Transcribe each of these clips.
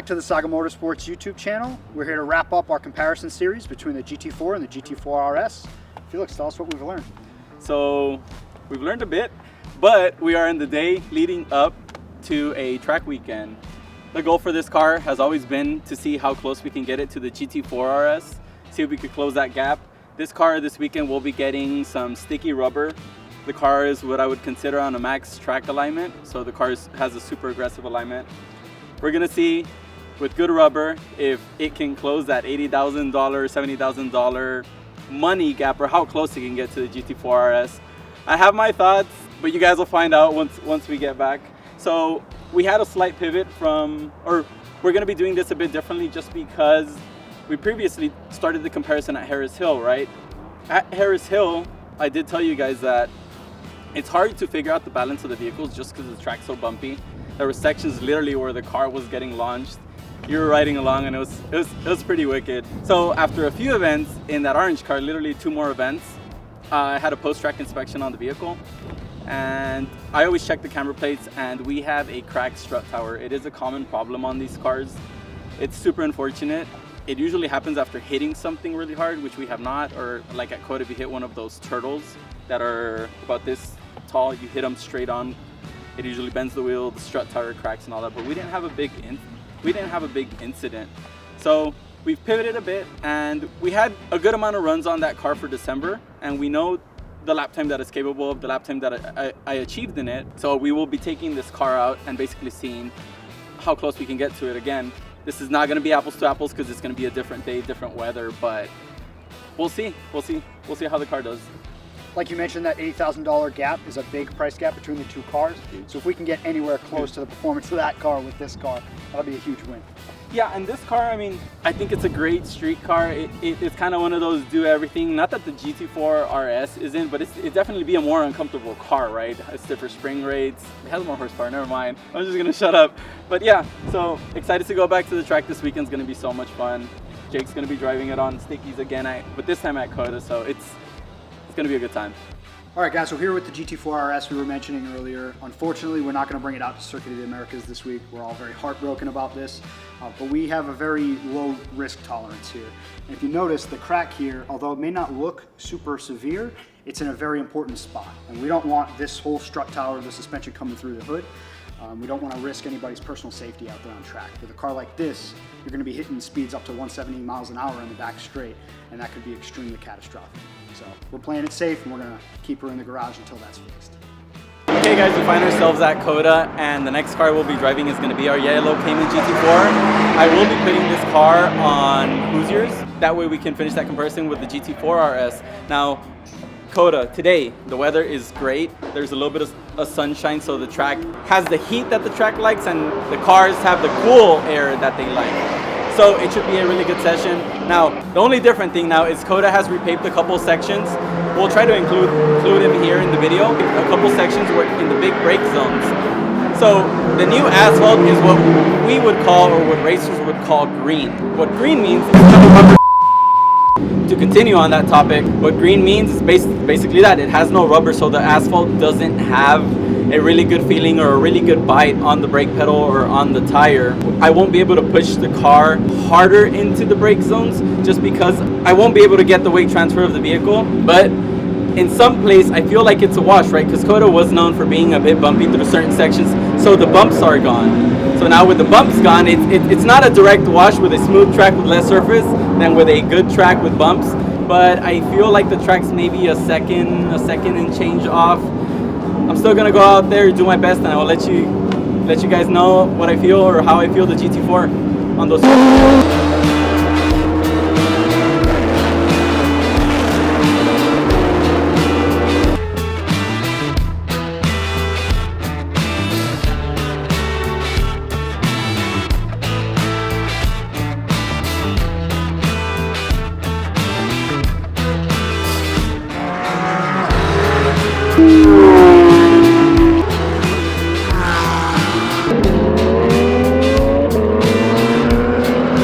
back to the Saga Motorsports YouTube channel. We're here to wrap up our comparison series between the GT4 and the GT4 RS. Felix, tell us what we've learned. So we've learned a bit, but we are in the day leading up to a track weekend. The goal for this car has always been to see how close we can get it to the GT4 RS, see if we could close that gap. This car this weekend will be getting some sticky rubber. The car is what I would consider on a max track alignment, so the car has a super aggressive alignment. We're gonna see with good rubber if it can close that $80,000, $70,000 money gap, or how close it can get to the GT4 RS. I have my thoughts, but you guys will find out once we get back. So we had a slight pivot we're gonna be doing this a bit differently just because we previously started the comparison at Harris Hill, right? At Harris Hill, I did tell you guys that it's hard to figure out the balance of the vehicles just because the track's so bumpy. There were sections literally where the car was getting launched. You were riding along and it was pretty wicked. So after a few events in that orange car, literally 2 more events, I had a post-track inspection on the vehicle. And I always check the camera plates, and we have a cracked strut tower. It is a common problem on these cars. It's super unfortunate. It usually happens after hitting something really hard, which we have not, or like at Coda, if you hit one of those turtles that are about this tall, you hit them straight on, it usually bends the wheel, the strut tower cracks and all that, but we didn't have a big incident. So we've pivoted a bit, and we had a good amount of runs on that car for December, and we know the lap time that it's capable of, the lap time that I achieved in it. So we will be taking this car out and basically seeing how close we can get to it. Again, this is not going to be apples to apples because it's going to be a different day, different weather, but we'll see how the car does. Like you mentioned, that $80,000 gap is a big price gap between the 2 cars. So if we can get anywhere close to the performance of that car with this car, that'll be a huge win. Yeah, and this car, I mean, I think it's a great street car. It's kind of one of those do everything. Not that the GT4 RS isn't, but it'd definitely be a more uncomfortable car, right? It's stiffer spring rates. It has more horsepower, never mind. I'm just gonna shut up. But yeah, so excited to go back to the track this weekend's gonna be so much fun. Jake's gonna be driving it on stickies again, but this time at Coda, so it's gonna be a good time. All right, guys, so here with the GT4 RS we were mentioning earlier, unfortunately, we're not going to bring it out to Circuit of the Americas this week. We're all very heartbroken about this, but we have a very low risk tolerance here. And if you notice, the crack here, although it may not look super severe, it's in a very important spot. And we don't want this whole strut tower, the suspension coming through the hood. We don't want to risk anybody's personal safety out there on track. With a car like this, you're going to be hitting speeds up to 170 miles an hour in the back straight, and that could be extremely catastrophic. So we're playing it safe, and we're going to keep her in the garage until that's fixed. Okay guys, we find ourselves at Coda, and the next car we'll be driving is going to be our yellow Cayman GT4. I will be putting this car on Hoosiers. That way we can finish that comparison with the GT4 RS. Now, Coda, today, the weather is great. There's a little bit of sunshine, so the track has the heat that the track likes, and the cars have the cool air that they like. So it should be a really good session. Now, the only different thing now is Coda has repaved a couple sections. We'll try to include him here in the video. A couple sections were in the big brake zones. So the new asphalt is what we would call, or what racers would call, green. What green means is to continue on that topic, what green means is basically that it has no rubber, so the asphalt doesn't have a really good feeling or a really good bite on the brake pedal or on the tire. I won't be able to push the car harder into the brake zones just because I won't be able to get the weight transfer of the vehicle. But in some place, I feel like it's a wash, right? Because Coda was known for being a bit bumpy through certain sections, so the bumps are gone. So now with the bumps gone, it's not a direct wash with a smooth track with less surface than with a good track with bumps. But I feel like the track's maybe a second and change off. I'm still gonna go out there, do my best, and I will let you guys know what I feel or how I feel the GT4 on those.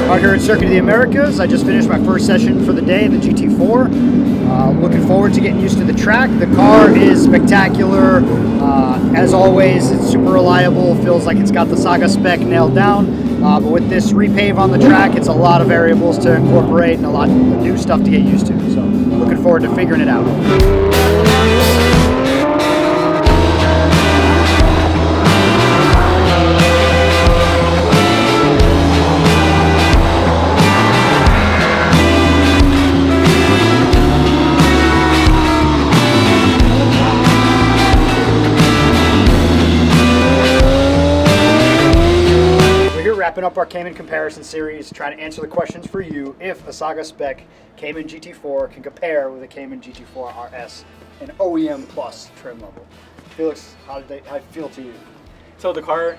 Out here at Circuit of the Americas, I just finished my first session for the day, the GT4. Looking forward to getting used to the track. The car is spectacular. As always, it's super reliable. Feels like it's got the Saga spec nailed down. But with this repave on the track, it's a lot of variables to incorporate and a lot of new stuff to get used to. So looking forward to figuring it out. Wrapping up our Cayman comparison series, trying to answer the questions for you if a SAGA spec Cayman GT4 can compare with a Cayman GT4 RS, an OEM plus trim level. Felix, how did it feel to you? So the car,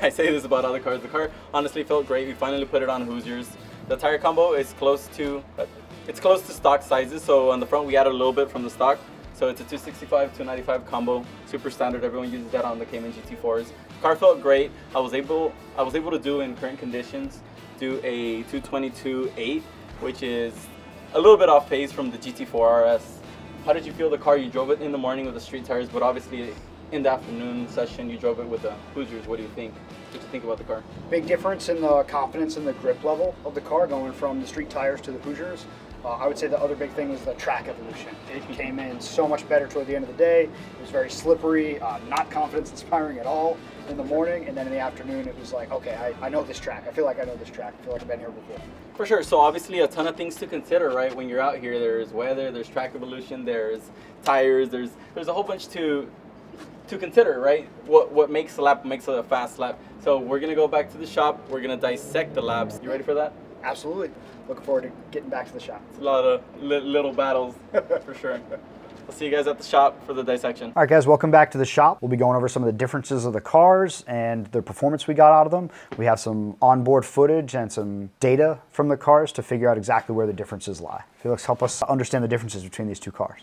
I say this about other cars, the car honestly felt great. We finally put it on Hoosiers. The tire combo is close to stock sizes. So on the front we added a little bit from the stock. So it's a 265, 295 combo, super standard. Everyone uses that on the Cayman GT4s. Car felt great. I was able to do in current conditions, do a 222.8, which is a little bit off pace from the GT4 RS. How did you feel the car? You drove it in the morning with the street tires, but obviously in the afternoon session you drove it with the Hoosiers. What do you think? What do you think about the car? Big difference in the confidence and the grip level of the car going from the street tires to the Hoosiers. I would say the other big thing was the track evolution. It came in so much better toward the end of the day. It was very slippery, not confidence inspiring at all in the morning, and then in the afternoon it was like, okay, I know this track. I feel like I know this track. I feel like I've been here before. For sure. So obviously a ton of things to consider, right? When you're out here, there's weather, there's track evolution, there's tires, there's a whole bunch to consider, right? What makes a lap makes a fast lap. So we're gonna go back to the shop. We're gonna dissect the laps. You ready for that? Absolutely. Looking forward to getting back to the shop. It's a lot of little battles, for sure. I'll see you guys at the shop for the dissection. All right, guys, welcome back to the shop. We'll be going over some of the differences of the cars and the performance we got out of them. We have some onboard footage and some data from the cars to figure out exactly where the differences lie. Felix, help us understand the differences between these two cars.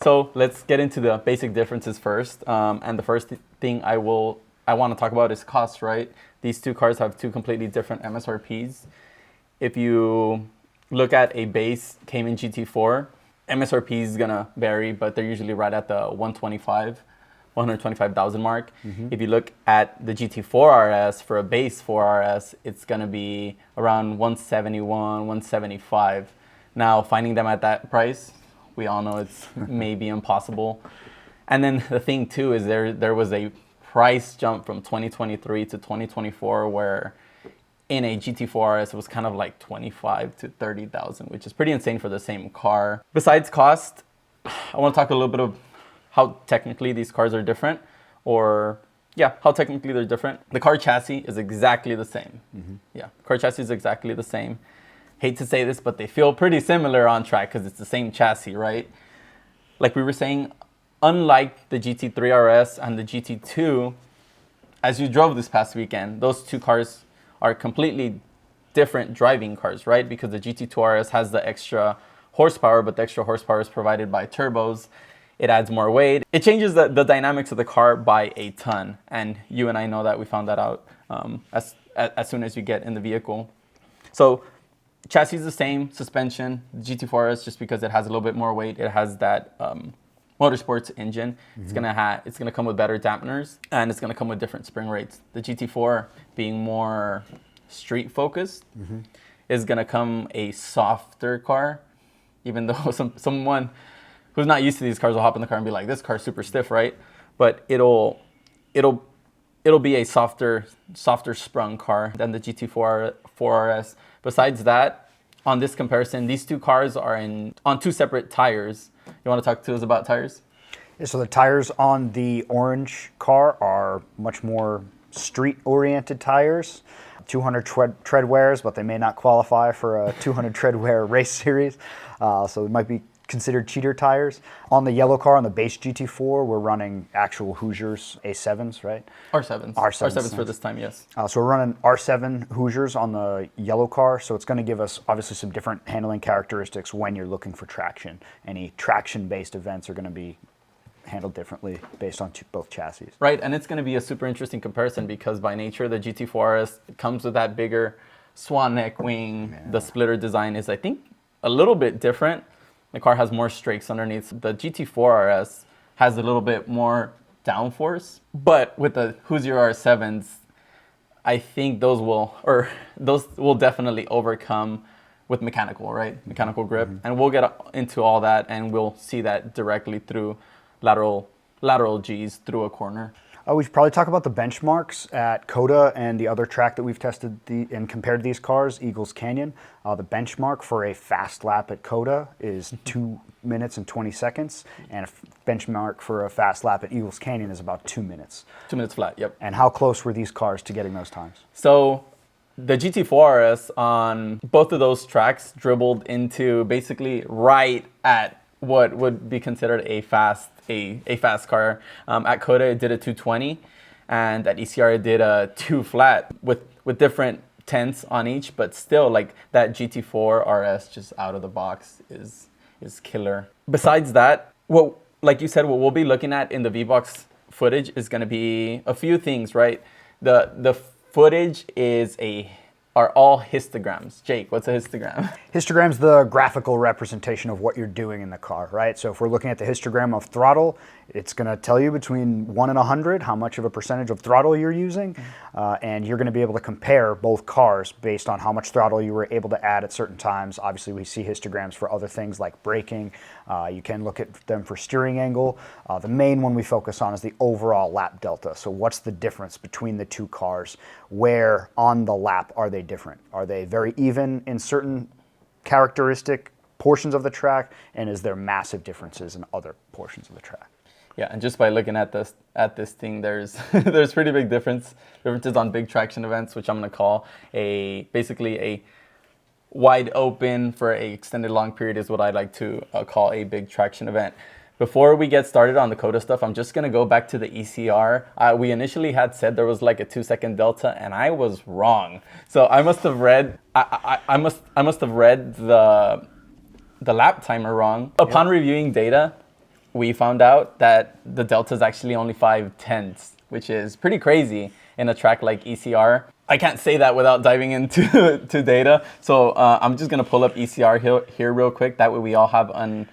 So let's get into the basic differences first. And the first thing I want to talk about is cost, right? These two cars have two completely different MSRPs. If you look at a base Cayman GT4, MSRP is gonna vary, but they're usually right at the 125,000 mark. If you look at the GT4 RS for a base 4 RS, it's gonna be around 171, 175. Now, finding them at that price, we all know it's maybe impossible. And then the thing too is there was a price jump from 2023 to 2024 where in a GT4 RS, it was kind of like 25 to 30,000, which is pretty insane for the same car. Besides cost, I want to talk a little bit of how technically these cars are different, how technically they're different. The car chassis is exactly the same. Car chassis is exactly the same. Hate to say this, but they feel pretty similar on track because it's the same chassis, right? Like we were saying, unlike the GT3 RS and the GT2, as you drove this past weekend, those two cars are completely different driving cars, right? Because the GT2 RS has the extra horsepower, but the extra horsepower is provided by turbos. It adds more weight. It changes the dynamics of the car by a ton. And you and I know that. We found that out as soon as you get in the vehicle. So chassis is the same, suspension. The GT4 RS, just because it has a little bit more weight, it has that motorsports engine. It's gonna come with better dampeners, and it's gonna come with different spring rates. The GT4, being more street focused, is gonna come a softer car. Even though someone who's not used to these cars will hop in the car and be like, "This car's super stiff," right? But it'll be a softer sprung car than the GT4 RS. Besides that, on this comparison, these two cars are on two separate tires. You want to talk to us about tires? Yeah, so the tires on the orange car are much more street-oriented tires. 200 tread wears, but they may not qualify for a 200 tread wear race series. So it might be considered cheater tires. On the yellow car, on the base GT4, we're running actual Hoosiers A7s, right? R7s for this time, yes. So we're running R7 Hoosiers on the yellow car, so it's going to give us obviously some different handling characteristics when you're looking for traction. Any traction-based events are going to be handled differently based on both chassis. Right, and it's going to be a super interesting comparison because by nature, the GT4 RS comes with that bigger swan neck wing. Yeah. The splitter design is, I think, a little bit different. The car has more strakes underneath. The GT4 RS has a little bit more downforce, but with the Hoosier R7s, I think those will definitely overcome with mechanical, right? Mechanical grip. And we'll get into all that, and we'll see that directly through lateral G's through a corner. We should probably talk about the benchmarks at COTA and the other track that we've tested and compared these cars, Eagles Canyon. The benchmark for a fast lap at COTA is 2 minutes and 20 seconds, and a benchmark for a fast lap at Eagles Canyon is about 2 minutes. 2 minutes flat, yep. And how close were these cars to getting those times? So the GT4 RS on both of those tracks dribbled into basically right at what would be considered a fast car. At COTA, it did a 220, and at ECR, it did a 2 flat with different tenths on each, but still, like, that GT4 RS just out of the box is killer. Besides that, like you said, what we'll be looking at in the V-Box footage is going to be a few things, right? The footage are all histograms. Jake, what's a histogram? Histogram's the graphical representation of what you're doing in the car, right? So if we're looking at the histogram of throttle, it's going to tell you between 1 and 100 how much of a percentage of throttle you're using, and you're going to be able to compare both cars based on how much throttle you were able to add at certain times. Obviously, we see histograms for other things like braking. You can look at them for steering angle. The main one we focus on is the overall lap delta. So what's the difference between the two cars? Where on the lap are they different? Are they very even in certain characteristic portions of the track, and is there massive differences in other portions of the track? Yeah, and just by looking at this thing, there's there's pretty big differences on big traction events, which I'm going to call basically a wide open for a extended long period is what I like to call a big traction event. Before we get started on the COTA stuff, I'm just going to go back to the ECR. We initially had said there was like a 2-second delta, and I was wrong. So I must have read I must have read the lap timer wrong. Upon reviewing data, we found out that the delta is actually only 5/10, which is pretty crazy in a track like ECR. I can't say that without diving into to data. So I'm just going to pull up ECR here real quick. That way we all have an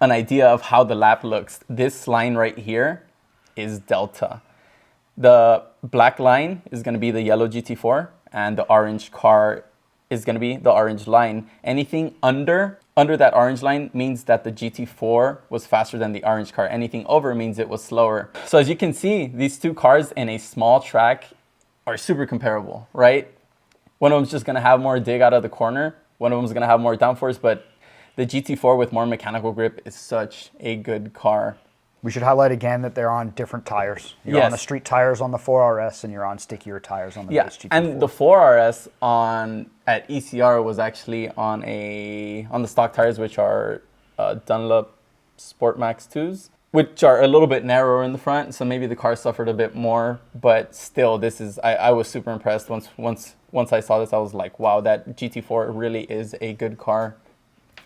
idea of how the lap looks. This line right here is delta. The black line is going to be the yellow GT4, and the orange car is going to be the orange line. Anything under that orange line means that the GT4 was faster than the orange car. Anything over means it was slower. So as you can see, these two cars in a small track are super comparable, right? One of them's just going to have more dig out of the corner. One of them's going to have more downforce, but the GT4 with more mechanical grip is such a good car. We should highlight again that they're on different tires. You're on the street tires on the 4RS, and you're on stickier tires on the base GT4. And the 4RS at ECR was actually on the stock tires, which are Dunlop Sport Max 2s, which are a little bit narrower in the front, so maybe the car suffered a bit more. But still, I was super impressed. Once I saw this, I was like, wow, that GT4 really is a good car.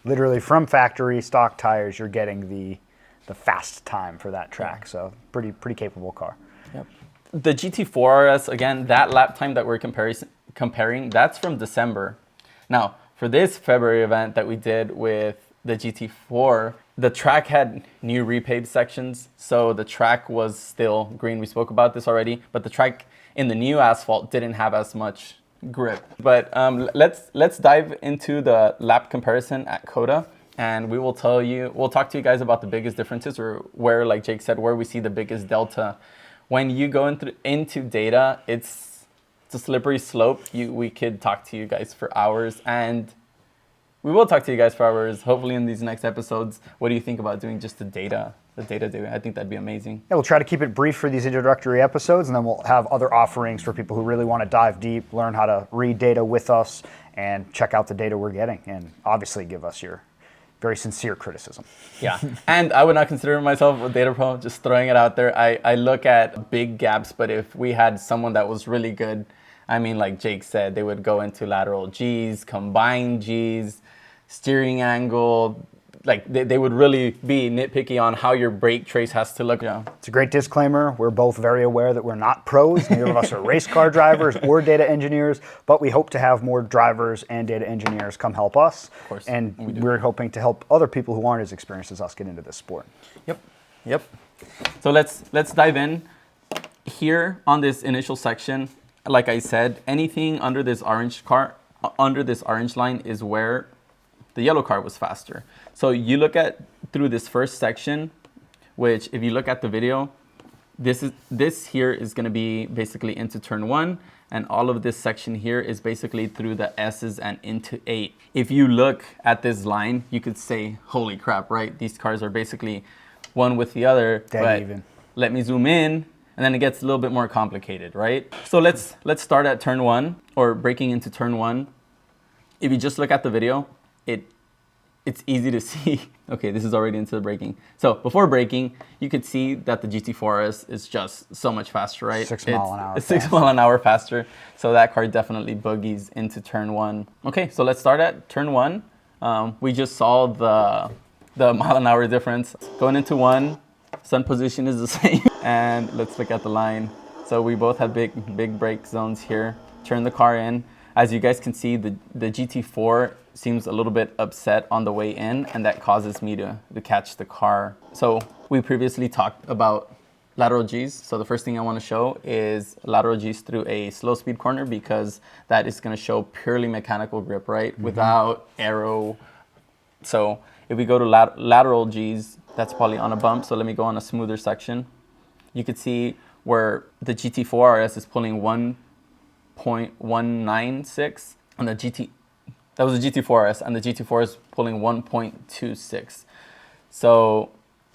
Literally from factory stock tires, you're getting the fast time for that track. So pretty capable car. Yep. The GT4 RS, again, that lap time that we're comparing, that's from December. Now, for this February event that we did with the GT4, the track had new repaved sections, so the track was still green. We spoke about this already, but the track in the new asphalt didn't have as much grip. But let's dive into the lap comparison at COTA. And we'll talk to you guys about the biggest differences, or where, like Jake said, where we see the biggest delta. When you go into data, it's a slippery slope. We could talk to you guys for hours, and we will talk to you guys for hours, hopefully in these next episodes. What do you think about doing just the data day? I think that'd be amazing. Yeah, we'll try to keep it brief for these introductory episodes, and then we'll have other offerings for people who really want to dive deep, learn how to read data with us, and check out the data we're getting, and obviously give us your very sincere criticism. Yeah, and I would not consider myself a data pro, just throwing it out there. I look at big gaps, but if we had someone that was really good, I mean, like Jake said, they would go into lateral Gs, combined Gs, steering angle. Like they would really be nitpicky on how your brake trace has to look. Yeah. It's a great disclaimer. We're both very aware that we're not pros. Neither of us are race car drivers or data engineers, but we hope to have more drivers and data engineers come help us. Of course. And we're hoping to help other people who aren't as experienced as us get into this sport. Yep. So let's dive in. Here on this initial section, like I said, anything under this orange line is where the yellow car was faster. So you look at through this first section, which if you look at the video, this here is going to be basically into turn 1, and all of this section here is basically through the S's and into 8. If you look at this line, you could say, holy crap, right? These cars are basically one with the other. Dead even. Let me zoom in, and then it gets a little bit more complicated, right? So let's start at turn 1, or breaking into turn 1. If you just look at the video, it's easy to see. Okay, this is already into the braking. So before braking, you could see that the GT4 RS is just so much faster, right? 6 mile an hour. 6 mile an hour faster. So that car definitely boogies into turn 1. Okay, so let's start at turn 1. We just saw the mile an hour difference. Going into 1, sun position is the same. And let's look at the line. So we both have big brake zones here. Turn the car in. As you guys can see, the GT4 seems a little bit upset on the way in, and that causes me to catch the car. So we previously talked about lateral G's. So the first thing I want to show is lateral G's through a slow speed corner, because that is going to show purely mechanical grip, right? Without aero. So if we go to lateral G's, that's probably on a bump. So let me go on a smoother section. You could see where the GT4 RS is pulling 1.196 on the that was the GT4 RS, and the GT4 is pulling 1.26. So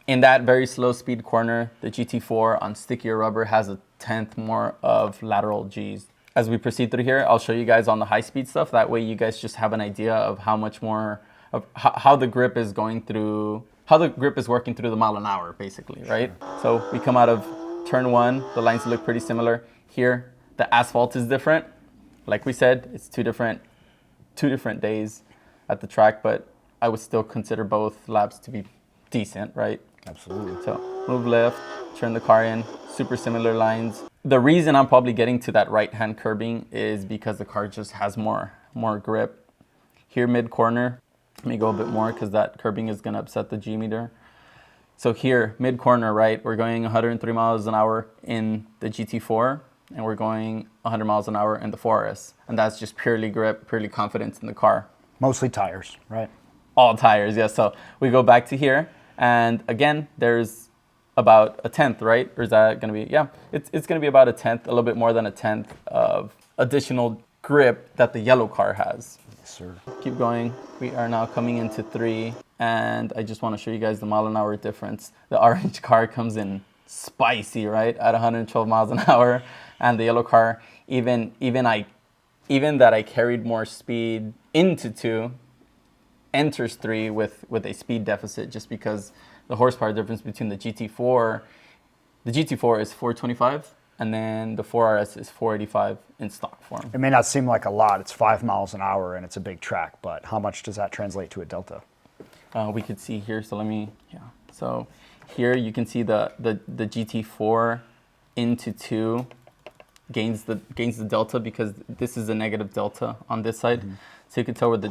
in that very slow speed corner, the GT4 on stickier rubber has a 1/10 more of lateral G's. As we proceed through here, I'll show you guys on the high speed stuff. That way you guys just have an idea of how much more of how the grip is going through, how the grip is working through the mile an hour, basically, right? So we come out of turn 1, the lines look pretty similar. Here, the asphalt is different. Like we said, it's two different days at the track, but I would still consider both laps to be decent, right? Absolutely. So move left, turn the car in, super similar lines. The reason I'm probably getting to that right-hand curbing is because the car just has more grip. Here mid-corner, let me go a bit more because that curbing is going to upset the G-meter. So here, mid-corner, right, we're going 103 miles an hour in the GT4, and we're going 100 miles an hour in the 4RS. And that's just purely grip, purely confidence in the car. Mostly tires, right? All tires, yes. So we go back to here, and again, there's about a 1/10, right? Or is that going to be, yeah, it's going to be about a 1/10, a little bit more than a 1/10 of additional grip that the yellow car has. Yes, sir. Keep going. We are now coming into 3, and I just want to show you guys the mile an hour difference. The orange car comes in spicy, right, at 112 miles an hour, and the yellow car, even that I carried more speed into 2, enters 3 with a speed deficit, just because the horsepower difference between the GT4 is 425, and then the 4RS is 485 in stock form. It may not seem like a lot. It's 5 miles an hour and it's a big track, but how much does that translate to a delta? We could see here, so let me, yeah. So here you can see the GT4 into 2 gains the delta, because this is a negative delta on this side. So you can tell where the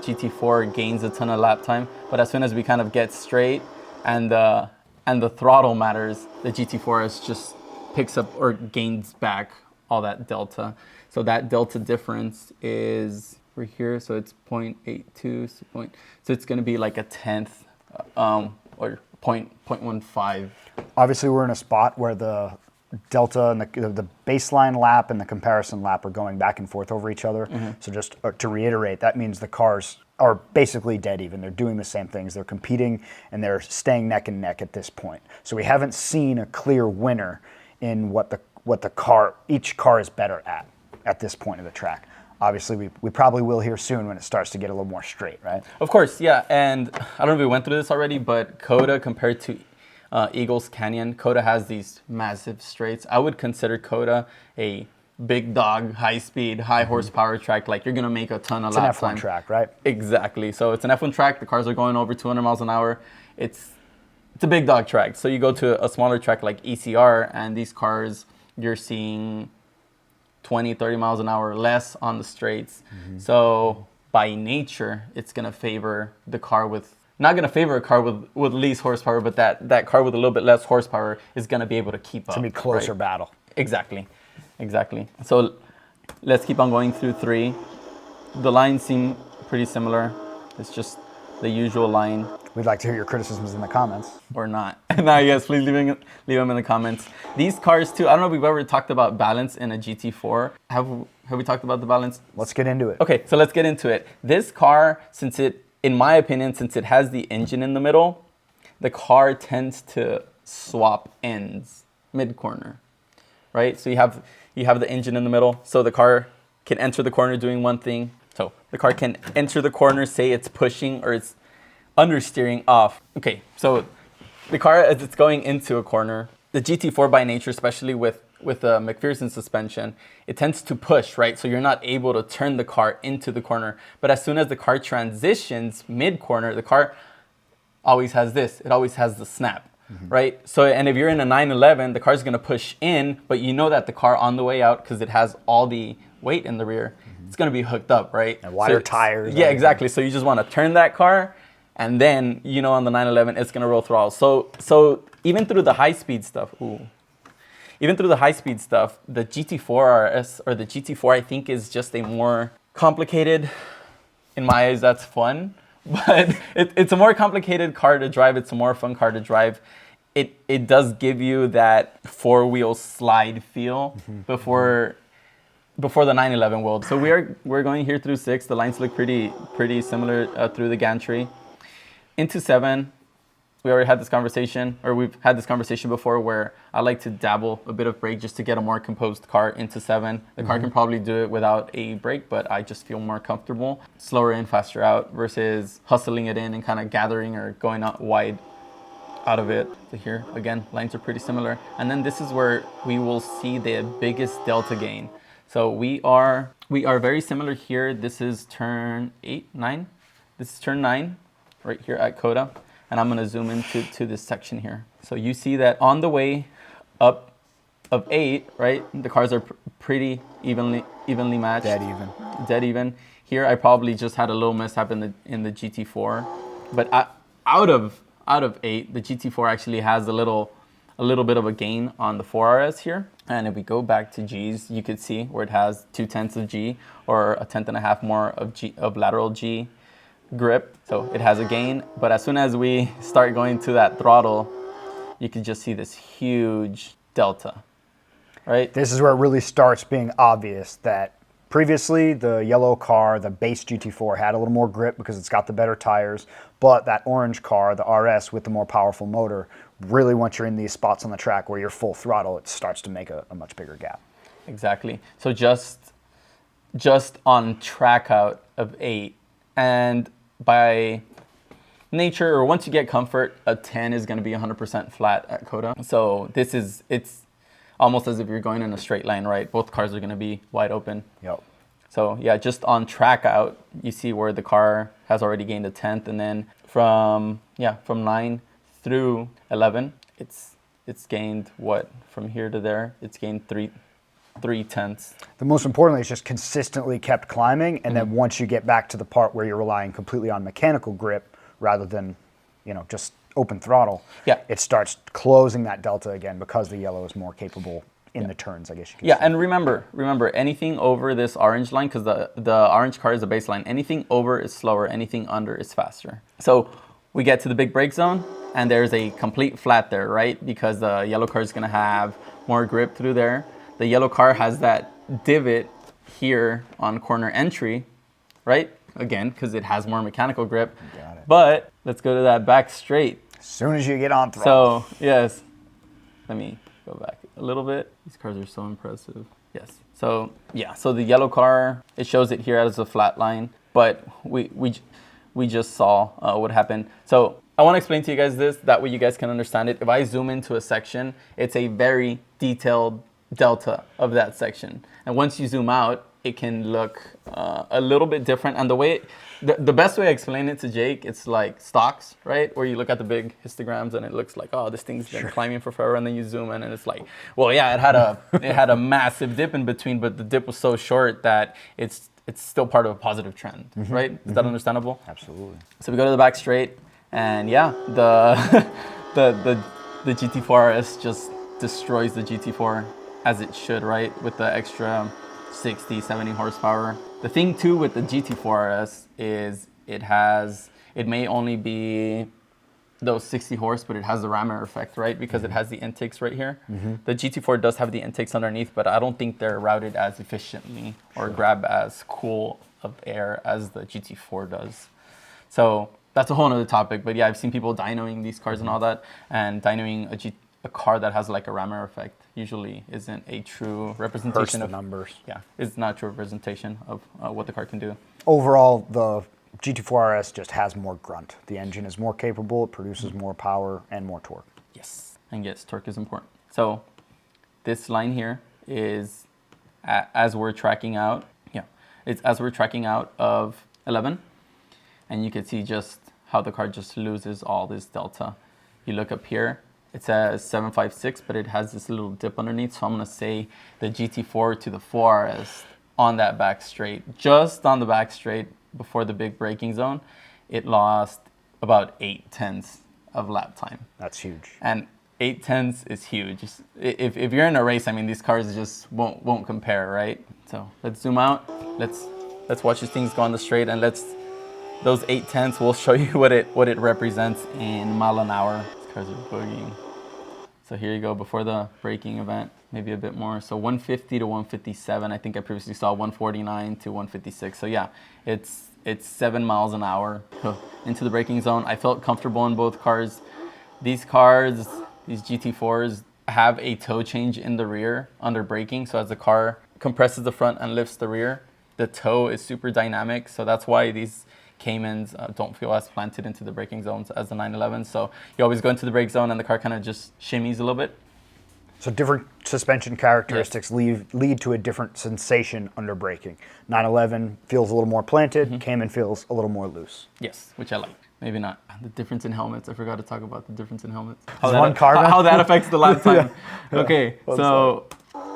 GT4 gains a ton of lap time, but as soon as we kind of get straight and the throttle matters, the GT4 just picks up or gains back all that delta. So that delta difference is right here, so it's 0.82, so it's going to be like a 1/10 or 0.15. Obviously we're in a spot where the delta and the baseline lap and the comparison lap are going back and forth over each other. So just to reiterate, that means the cars are basically dead even. They're doing the same things. They're competing and they're staying neck and neck at this point. So we haven't seen a clear winner in what each car is better at this point of the track. Obviously, we probably will here soon when it starts to get a little more straight, right? Of course, yeah. And I don't know if we went through this already, but Coda compared to Eagles Canyon, Coda has these massive straights. I would consider Coda a big dog, high speed, high horsepower track. Like, you're going to make a ton of lap time. It's an F1 track, right? Exactly. So it's an F1 track. The cars are going over 200 miles an hour. It's a big dog track. So you go to a smaller track like ECR, and these cars, you're seeing 20, 30 miles an hour less on the straights. So by nature, it's going to favor the car with, not going to favor a car with least horsepower, but that car with a little bit less horsepower is going to be able to keep up. It's going to be closer, right? Battle. Exactly. Exactly. So let's keep on going through 3. The lines seem pretty similar. It's just the usual line. We'd like to hear your criticisms in the comments. Or not. No, yes, please leave them in the comments. These cars too, I don't know if we've ever talked about balance in a GT4. Have we talked about the balance? Let's get into it. Okay, so let's get into it. This car, in my opinion, since it has the engine in the middle, the car tends to swap ends mid-corner, right? So you have the engine in the middle, so the car can enter the corner doing one thing. So the car can enter the corner, say it's pushing or it's understeering off. Okay, so the car, as it's going into a corner, the GT4 by nature, especially with a McPherson suspension, it tends to push, right? So you're not able to turn the car into the corner. But as soon as the car transitions mid-corner, the car always has this. It always has the snap, right? So, and if you're in a 911, the car's gonna push in, but you know that the car on the way out, because it has all the weight in the rear, it's gonna be hooked up, right? And wider tires. Yeah, exactly. So you just wanna turn that car, and then, you know, on the 911, it's gonna roll throttle. So even through the high-speed stuff, the GT4 RS or the GT4, I think, is just a more complicated, in my eyes, that's fun, but it's a more complicated car to drive. It's a more fun car to drive. It does give you that 4-wheel slide feel before the 911 world. So we're going here through 6. The lines look pretty similar through the gantry. Into 7, we already had this conversation, or we've had this conversation before, where I like to dabble a bit of brake just to get a more composed car into 7. The car can probably do it without a brake, but I just feel more comfortable. Slower in, faster out, versus hustling it in and kind of gathering or going out wide out of it. So here, again, lines are pretty similar. And then this is where we will see the biggest delta gain. So we are very similar here. This is turn 8, 9. This is turn 9 right here at Coda. And I'm gonna zoom into this section here. So you see that on the way up of 8, right? The cars are pretty evenly matched. Dead even. Here I probably just had a little mishap in the GT4, but out of 8, the GT4 actually has a little bit of a gain on the 4RS here. And if we go back to G's, you could see where it has 0.2 of G or 1/10.5 more of lateral G grip. So it has a gain, but as soon as we start going to that throttle, you can just see this huge delta, right? This is where it really starts being obvious that previously the yellow car, the base GT4, had a little more grip because it's got the better tires, but that orange car, the RS with the more powerful motor, really once you're in these spots on the track where you're full throttle, it starts to make a much bigger gap. Exactly. So just on track out of 8, and by nature, or once you get comfort, a 10 is going to be 100% flat at Coda. So it's almost as if you're going in a straight line, right? Both cars are going to be wide open. Yep. So yeah, just on track out, you see where the car has already gained a 10th, and then from 9 through 11, it's gained what? From here to there, it's gained 3/10. The most importantly, it's just consistently kept climbing, and then once you get back to the part where you're relying completely on mechanical grip rather than, just open throttle, it starts closing that delta again because the yellow is more capable in the turns, I guess you could say. And remember, anything over this orange line, because the orange car is a baseline, anything over is slower, anything under is faster. So we get to the big brake zone, and there's a complete flat there, right? Because the yellow car is going to have more grip through there. The yellow car has that divot here on corner entry, right? Again, because it has more mechanical grip. Got it. But let's go to that back straight. As soon as you get on throttle. So, yes. Let me go back a little bit. These cars are so impressive. Yes. So, yeah. So the yellow car, it shows it here as a flat line. But we just saw what happened. So I want to explain to you guys this. That way you guys can understand it. If I zoom into a section, it's a very detailed delta of that section, and once you zoom out, it can look a little bit different. And the best way I explain it to Jake, it's like stocks, right? Where you look at the big histograms and it looks like, oh, this thing's been climbing for forever, and then you zoom in and it's like, well, yeah, it had a massive dip in between, but the dip was so short that it's still part of a positive trend, right? Is that understandable? Absolutely. So we go to the back straight, and yeah, the GT4 RS just destroys the GT4 as it should, right? With the extra 60, 70 horsepower. The thing too with the GT4 RS is it may only be those 60 horse, but it has the rammer effect, right? Because it has the intakes right here. The GT4 does have the intakes underneath, but I don't think they're routed as efficiently or grab as cool of air as the GT4 does. So that's a whole nother topic. But yeah, I've seen people dynoing these cars and all that, and dynoing a car that has like a rammer effect usually isn't a true representation of numbers. Yeah, it's not a true representation of what the car can do. Overall, the GT4 RS just has more grunt. The engine is more capable, it produces more power and more torque. Yes, and yes, torque is important. So this line here is as we're tracking out, it's as we're tracking out of 11, and you can see just how the car just loses all this delta. You look up here, it says 756, but it has this little dip underneath, so I'm gonna say the GT4 to the 4RS on that back straight, just on the back straight, before the big braking zone, it lost about 8/10 of lap time. That's huge. And 8/10 is huge. If you're in a race, I mean, these cars just won't compare, right? So let's zoom out. Let's watch these things go on the straight, and those 8/10 will show you what it represents in mile an hour. These cars are boogieing. So here you go before the braking event, maybe a bit more. So 150 to 157. I think I previously saw 149 to 156. So yeah, it's 7 miles an hour into the braking zone. I felt comfortable in both cars. These cars, these GT4s, have a toe change in the rear under braking. So as the car compresses the front and lifts the rear, the toe is super dynamic. So that's why these Caymans don't feel as planted into the braking zones as the 911. So you always go into the brake zone and the car kind of just shimmies a little bit. So different suspension characteristics lead to a different sensation under braking. 911 feels a little more planted, Cayman feels a little more loose. Yes, which I like. Maybe not. The difference in helmets. I forgot to talk about the difference in helmets. How that affects the lap time. Okay, One so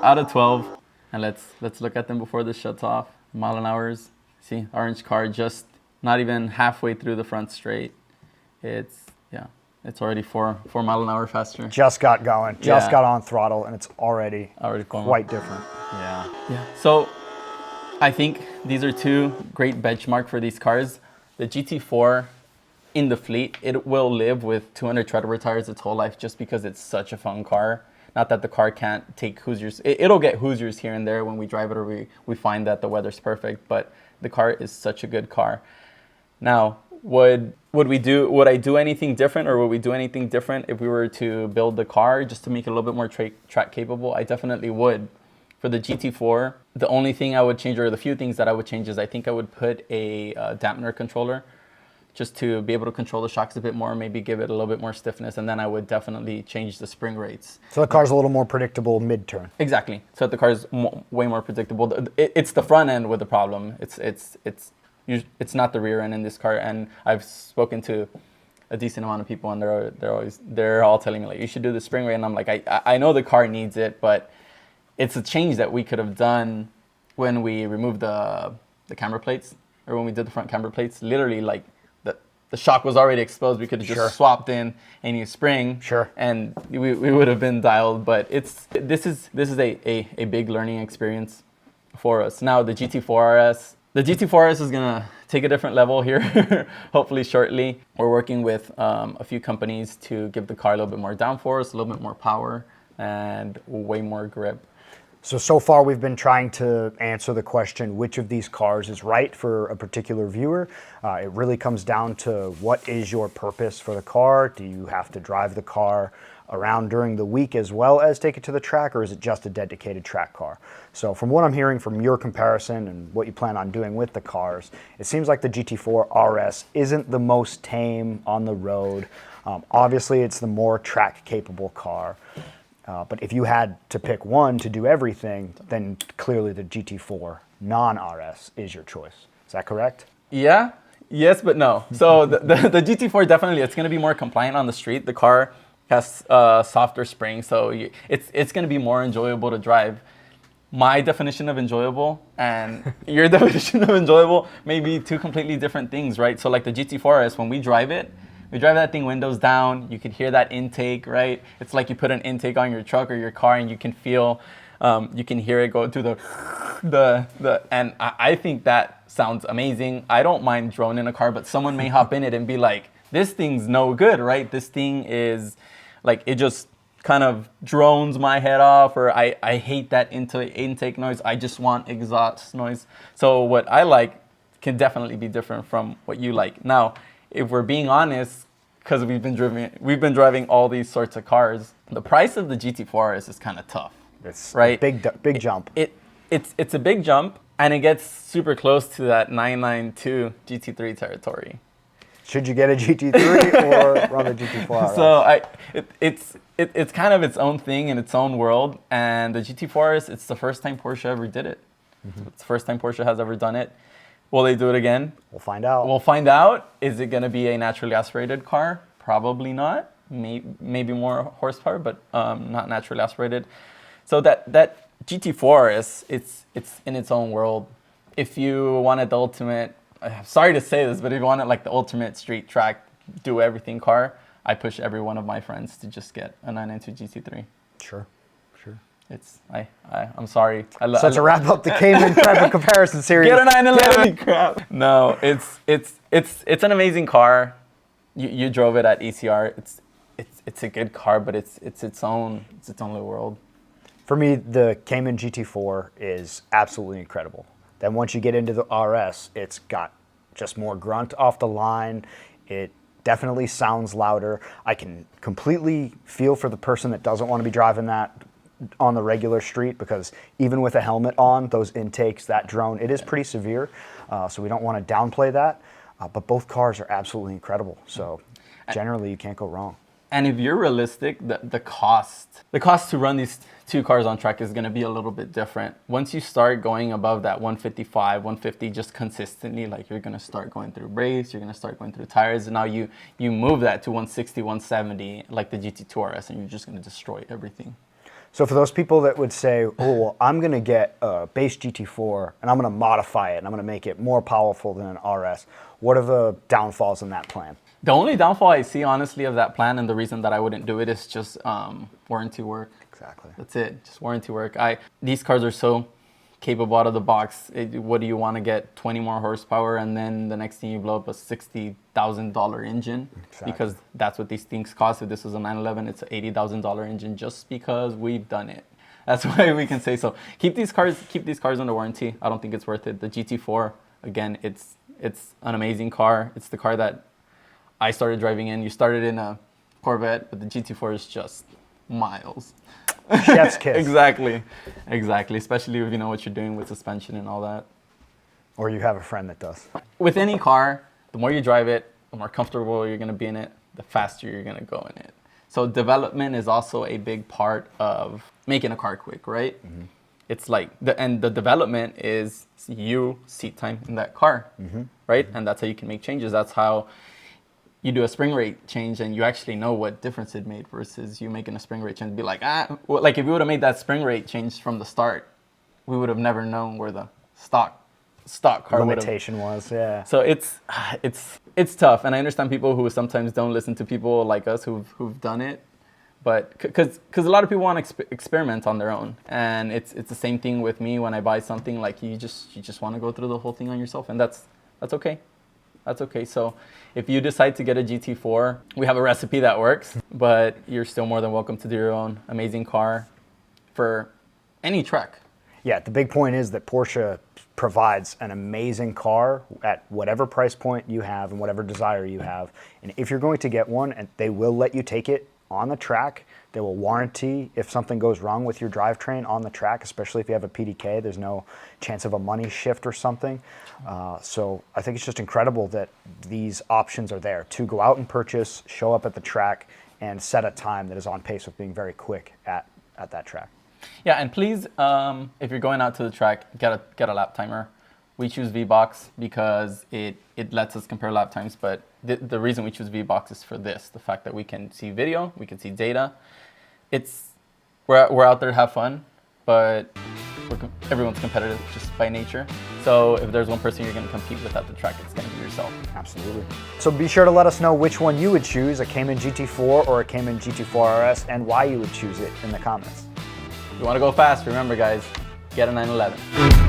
out of 12, and let's look at them before this shuts off. Mile an hours. See, orange car just not even halfway through the front straight. It's already 4 mile an hour faster. Just got going, just got on throttle, and it's already quite different. Yeah. So I think these are two great benchmark for these cars. The GT4 in the fleet, it will live with 200 tread over tires its whole life just because it's such a fun car. Not that the car can't take Hoosiers. It'll get Hoosiers here and there when we drive it or we find that the weather's perfect, but the car is such a good car. Now, would I do anything different, or would we do anything different if we were to build the car just to make it a little bit more track capable? I definitely would. For the GT4, the only thing I would change, or the few things that I would change, is I think I would put a dampener controller just to be able to control the shocks a bit more, maybe give it a little bit more stiffness, and then I would definitely change the spring rates. So the car's a little more predictable mid-turn. Exactly. So the car's way more predictable. It's the front end with the problem. It's not the rear end in this car, and I've spoken to a decent amount of people, and they're all telling me like, you should do the spring rate, and I'm like, I know the car needs it, but it's a change that we could have done when we removed the camber plates, or when we did the front camber plates. Literally, like the shock was already exposed. We could have just swapped in a new spring, and we would have been dialed. But this is a big learning experience for us. Now the GT4 RS. The GT4 RS is gonna take a different level here, hopefully shortly. We're working with a few companies to give the car a little bit more downforce, a little bit more power, and way more grip. So far we've been trying to answer the question, which of these cars is right for a particular viewer. It really comes down to, what is your purpose for the car? Do you have to drive the car around during the week as well as take it to the track, or is it just a dedicated track car? So from what I'm hearing from your comparison and what you plan on doing with the cars, it seems like the GT4 RS isn't the most tame on the road. Obviously it's the more track capable car. But if you had to pick one to do everything, then clearly the GT4 non-RS is your choice. Is that correct? Yeah, yes, but no. So the GT4 definitely, it's going to be more compliant on the street. The car has softer springs, so it's going to be more enjoyable to drive. My definition of enjoyable and your definition of enjoyable may be two completely different things, right? So like the GT4 RS, when we drive that thing windows down, you can hear that intake, right? It's like you put an intake on your truck or your car and you can feel You can hear it go to and I think that sounds amazing. I don't mind droning a car, but someone may hop in it and be like, this thing's no good, right? This thing is like, it just kind of drones my head off, or I hate that intake noise. I just want exhaust noise. So what I like can definitely be different from what you like. Now, if we're being honest, because we've been driving all these sorts of cars, the price of the GT4 RS is kind of tough. It's right? a big jump. It's a big jump, and it gets super close to that 992 GT3 territory. Should you get a GT3 or run a GT4 RS? So it's kind of its own thing in its own world, and the GT4 RS, it's the first time Porsche ever did it. Mm-hmm. It's the first time Porsche has ever done it. Will they do it again? We'll find out. We'll find out. Is it going to be a naturally aspirated car? Probably not. Maybe more horsepower, but not naturally aspirated. So that GT4 RS, it's in its own world. If you wanted the ultimate, I'm sorry to say this, but if you wanted like the ultimate street track, do everything car, I push every one of my friends to just get a 992 GT3. Sure. I'm sorry. So to wrap up the Cayman private comparison series. Get a 911. Crap. No, it's an amazing car. You drove it at ECR. It's a good car, but it's its own little world. For me, the Cayman GT4 is absolutely incredible. Then once you get into the RS, it's got just more grunt off the line. It definitely sounds louder. I can completely feel for the person that doesn't want to be driving that on the regular street, because even with a helmet on, those intakes, that drone, it is pretty severe. So we don't want to downplay that. But both cars are absolutely incredible. So generally, you can't go wrong. And if you're realistic, the cost to run these two cars on track is going to be a little bit different. Once you start going above that 155, 150 just consistently, like you're going to start going through brakes, you're going to start going through tires, and now you move that to 160, 170, like the GT2 RS, and you're just going to destroy everything. So for those people that would say, oh, well, I'm going to get a base GT4 and I'm going to modify it and I'm going to make it more powerful than an RS, what are the downfalls in that plan? The only downfall I see, honestly, of that plan, and the reason that I wouldn't do it, is just warranty work. Exactly. That's it, just warranty work. These cars are so capable out of the box. What do you want to get? 20 more horsepower, and then the next thing you blow up a $60,000 engine. Exactly. Because that's what these things cost. If this was a 911, it's an $80,000 engine, just because we've done it. That's why we can say so. Keep these cars under warranty. I don't think it's worth it. The GT4, again, it's an amazing car. It's the car that I started driving in. You started in a Corvette, but the GT4 is just miles. Chef's kiss. Exactly. Especially if you know what you're doing with suspension and all that. Or you have a friend that does. With any car, the more you drive it, the more comfortable you're going to be in it, the faster you're going to go in it. So development is also a big part of making a car quick, right? Mm-hmm. It's like, the development is you seat time in that car, mm-hmm. right? And that's how you can make changes. That's how you do a spring rate change and you actually know what difference it made, versus you making a spring rate change and be like, well, like if we would have made that spring rate change from the start, we would have never known where the stock car limitation was. Yeah. So it's tough, and I understand people who sometimes don't listen to people like us who've done it, but because a lot of people want to experiment on their own, and it's the same thing with me when I buy something. Like you just want to go through the whole thing on yourself, and that's okay. That's okay. So if you decide to get a GT4, we have a recipe that works, but you're still more than welcome to do your own amazing car for any track. Yeah, the big point is that Porsche provides an amazing car at whatever price point you have and whatever desire you have. And if you're going to get one, and they will let you take it on the track, they will warranty if something goes wrong with your drivetrain on the track, especially if you have a PDK. There's no chance of a money shift or something. So I think it's just incredible that these options are there to go out and purchase, show up at the track, and set a time that is on pace with being very quick at that track. Yeah, and please, if you're going out to the track, get a lap timer. We choose VBox because it lets us compare lap times, but the reason we choose VBox is for this, the fact that we can see video, we can see data. We're out there to have fun, but everyone's competitive just by nature. So if there's one person you're going to compete with at the track, it's going to be yourself. Absolutely. So be sure to let us know which one you would choose, a Cayman GT4 or a Cayman GT4 RS, and why you would choose it in the comments. You want to go fast, remember guys, get a 911.